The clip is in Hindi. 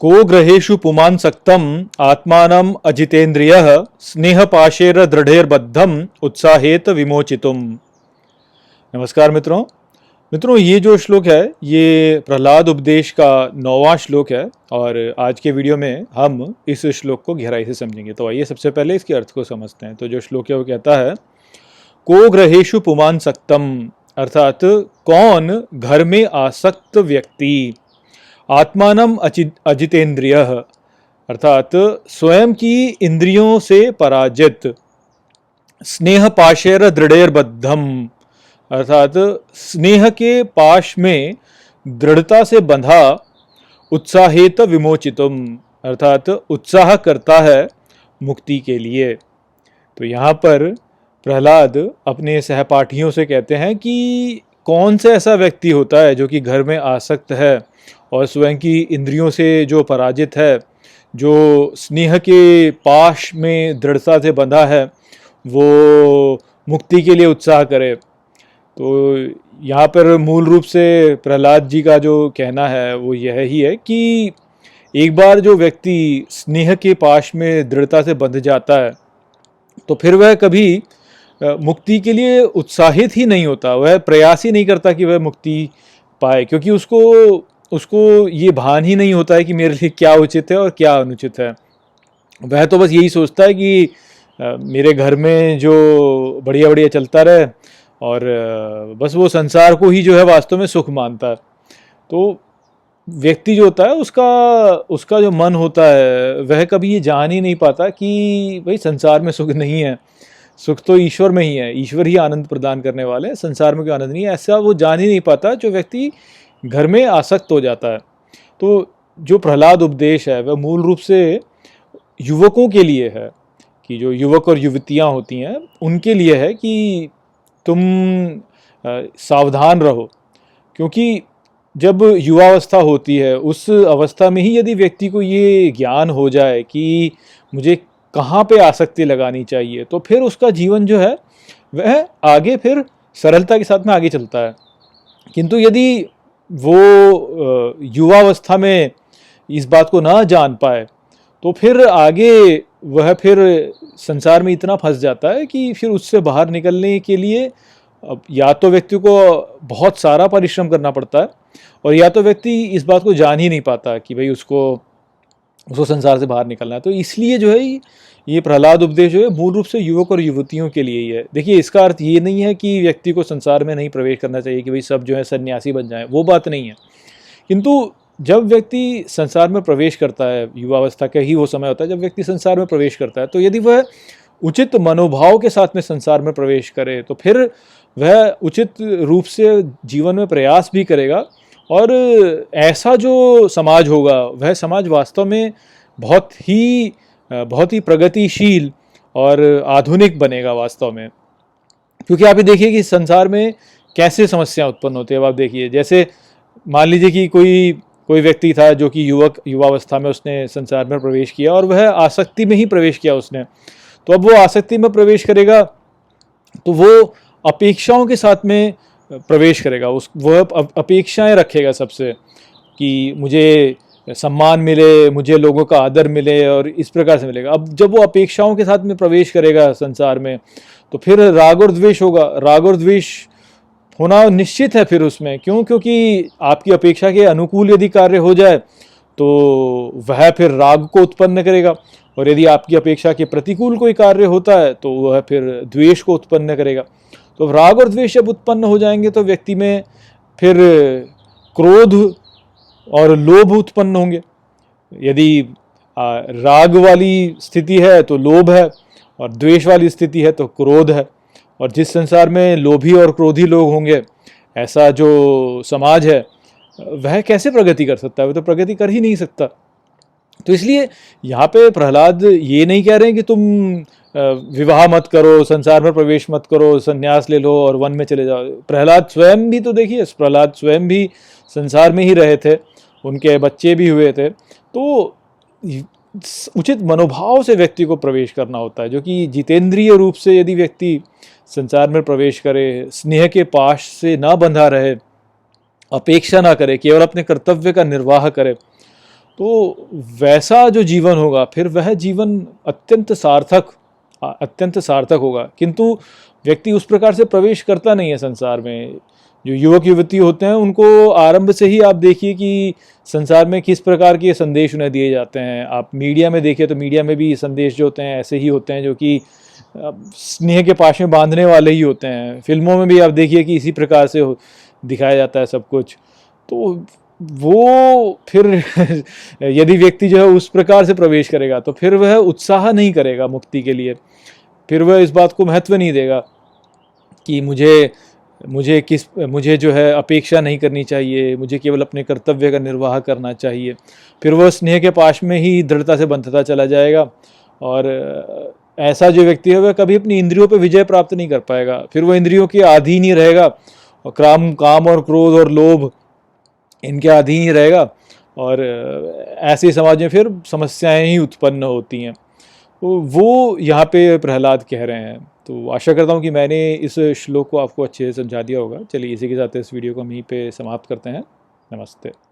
को ग्रहेषु पुमान् सक्तम् आत्मानम् अजितेन्द्रियः स्नेहपाशेर दृढ़ेर्बद्धम् उत्साहेत विमोचितुम्। नमस्कार मित्रों, ये जो श्लोक है ये प्रहलाद उपदेश का 9वां श्लोक है और आज के वीडियो में हम इस श्लोक को गहराई से समझेंगे। तो आइए सबसे पहले इसके अर्थ को समझते हैं। तो जो श्लोक है वो कहता है को ग्रहेषु पुमान् सक्तम्, अर्थात कौन घर में आसक्त व्यक्ति, आत्मानम अजितेन्द्रियः, अर्थात स्वयं की इंद्रियों से पराजित, स्नेह पाशेर दृढ़ेर्बद्धम, अर्थात स्नेह के पाश में दृढ़ता से बंधा, उत्साहेत विमोचितुम, अर्थात उत्साह करता है मुक्ति के लिए। तो यहाँ पर प्रहलाद अपने सहपाठियों से कहते हैं कि कौन सा ऐसा व्यक्ति होता है जो कि घर में आसक्त है और स्वयं की इंद्रियों से जो पराजित है, जो स्नेह के पाश में दृढ़ता से बंधा है, वो मुक्ति के लिए उत्साह करे। तो यहाँ पर मूल रूप से प्रहलाद जी का जो कहना है वो यह ही है कि एक बार जो व्यक्ति स्नेह के पाश में दृढ़ता से बंध जाता है तो फिर वह कभी मुक्ति के लिए उत्साहित ही नहीं होता, वह प्रयास ही नहीं करता कि वह मुक्ति पाए, क्योंकि उसको ये भान ही नहीं होता है कि मेरे लिए क्या उचित है और क्या अनुचित है। वह तो बस यही सोचता है कि मेरे घर में जो बढ़िया बढ़िया चलता रहे और बस वो संसार को ही जो है वास्तव में सुख मानता है। तो व्यक्ति जो होता है उसका जो मन होता है वह कभी ये जान ही नहीं पाता कि भाई संसार में सुख नहीं है, सुख तो ईश्वर में ही है, ईश्वर ही आनंद प्रदान करने वाले हैं, संसार में कोई आनंद नहीं है, ऐसा वो जान ही नहीं पाता जो व्यक्ति घर में आसक्त हो जाता है। तो जो प्रहलाद उपदेश है वह मूल रूप से युवकों के लिए है, कि जो युवक और युवतियां होती हैं उनके लिए है कि तुम सावधान रहो, क्योंकि जब युवावस्था होती है उस अवस्था में ही यदि व्यक्ति को ये ज्ञान हो जाए कि मुझे कहाँ पे आसक्ति लगानी चाहिए, तो फिर उसका जीवन जो है वह आगे फिर सरलता के साथ में आगे चलता है। किंतु यदि वो युवावस्था में इस बात को ना जान पाए तो फिर आगे वह फिर संसार में इतना फंस जाता है कि फिर उससे बाहर निकलने के लिए या तो व्यक्ति को बहुत सारा परिश्रम करना पड़ता है और या तो व्यक्ति इस बात को जान ही नहीं पाता कि भाई उसको संसार से बाहर निकलना है। तो इसलिए जो है ये प्रहलाद उपदेश जो है मूल रूप से युवक और युवतियों के लिए ही है। देखिए, इसका अर्थ ये नहीं है कि व्यक्ति को संसार में नहीं प्रवेश करना चाहिए कि भाई सब जो है सन्यासी बन जाएं, वो बात नहीं है। किंतु जब व्यक्ति संसार में प्रवेश करता है, युवावस्था का ही वो समय होता है जब व्यक्ति संसार में प्रवेश करता है, तो यदि वह उचित मनोभाव के साथ में संसार में प्रवेश करे तो फिर वह उचित रूप से जीवन में प्रयास भी करेगा और ऐसा जो समाज होगा वह समाज वास्तव में बहुत ही प्रगतिशील और आधुनिक बनेगा वास्तव में। क्योंकि आप ये देखिए कि संसार में कैसे समस्याएं उत्पन्न होती है। अब आप देखिए, जैसे मान लीजिए कि कोई व्यक्ति था जो कि युवावस्था में उसने संसार में प्रवेश किया और वह आसक्ति में ही प्रवेश किया उसने, तो अब वो आसक्ति में प्रवेश करेगा तो वो अपेक्षाओं के साथ में प्रवेश करेगा, वह अपेक्षाएं रखेगा सबसे कि मुझे सम्मान मिले, मुझे लोगों का आदर मिले और इस प्रकार से मिलेगा। अब जब वो अपेक्षाओं के साथ में प्रवेश करेगा संसार में तो फिर राग और द्वेष होगा। राग और द्वेष होना निश्चित है फिर उसमें, क्योंकि आपकी अपेक्षा के अनुकूल यदि कार्य हो जाए तो वह फिर राग को उत्पन्न करेगा और यदि आपकी अपेक्षा के प्रतिकूल कोई कार्य होता है तो वह फिर द्वेष को उत्पन्न करेगा। तो राग और द्वेष जब उत्पन्न हो जाएंगे तो व्यक्ति में फिर क्रोध और लोभ उत्पन्न होंगे। यदि राग वाली स्थिति है तो लोभ है और द्वेष वाली स्थिति है तो क्रोध है। और जिस संसार में लोभी और क्रोधी लोग होंगे, ऐसा जो समाज है वह कैसे प्रगति कर सकता है? वह तो प्रगति कर ही नहीं सकता। तो इसलिए यहाँ पे प्रहलाद ये नहीं कह रहे हैं कि तुम विवाह मत करो, संसार में प्रवेश मत करो, संन्यास ले लो और वन में चले जाओ। प्रहलाद स्वयं भी तो देखिए, प्रहलाद स्वयं भी संसार में ही रहे थे, उनके बच्चे भी हुए थे। तो उचित मनोभाव से व्यक्ति को प्रवेश करना होता है, जो कि जितेंद्रिय रूप से यदि व्यक्ति संसार में प्रवेश करे, स्नेह के पाश से ना बंधा रहे, अपेक्षा ना करे, केवल अपने कर्तव्य का निर्वाह करे तो वैसा जो जीवन होगा फिर वह जीवन अत्यंत सार्थक होगा। किंतु व्यक्ति उस प्रकार से प्रवेश करता नहीं है संसार में। जो युवक युवती होते हैं उनको आरंभ से ही आप देखिए कि संसार में किस प्रकार के संदेश उन्हें दिए जाते हैं। आप मीडिया में देखिए तो मीडिया में भी संदेश जो होते हैं ऐसे ही होते हैं, जो कि स्नेह के पाश में बांधने वाले ही होते हैं। फिल्मों में भी आप देखिए कि इसी प्रकार से दिखाया जाता है सब कुछ। तो वो फिर यदि व्यक्ति जो है उस प्रकार से प्रवेश करेगा तो फिर वह उत्साह नहीं करेगा मुक्ति के लिए। फिर वह इस बात को महत्व नहीं देगा कि मुझे जो है अपेक्षा नहीं करनी चाहिए, मुझे केवल अपने कर्तव्य का निर्वाह करना चाहिए। फिर वह स्नेह के पाश में ही दृढ़ता से बंधता चला जाएगा। और ऐसा जो व्यक्ति है वह कभी अपनी इंद्रियों पर विजय प्राप्त नहीं कर पाएगा। फिर वह इंद्रियों के अधीन ही रहेगा और काम और क्रोध और लोभ इनके अधीन ही रहेगा। और ऐसे समाज में फिर समस्याएं ही उत्पन्न होती हैं। तो वो यहाँ पे प्रहलाद कह रहे हैं। तो आशा करता हूँ कि मैंने इस श्लोक को आपको अच्छे से समझा दिया होगा। चलिए इसी के साथ इस वीडियो को हम यहीं पे समाप्त करते हैं। नमस्ते।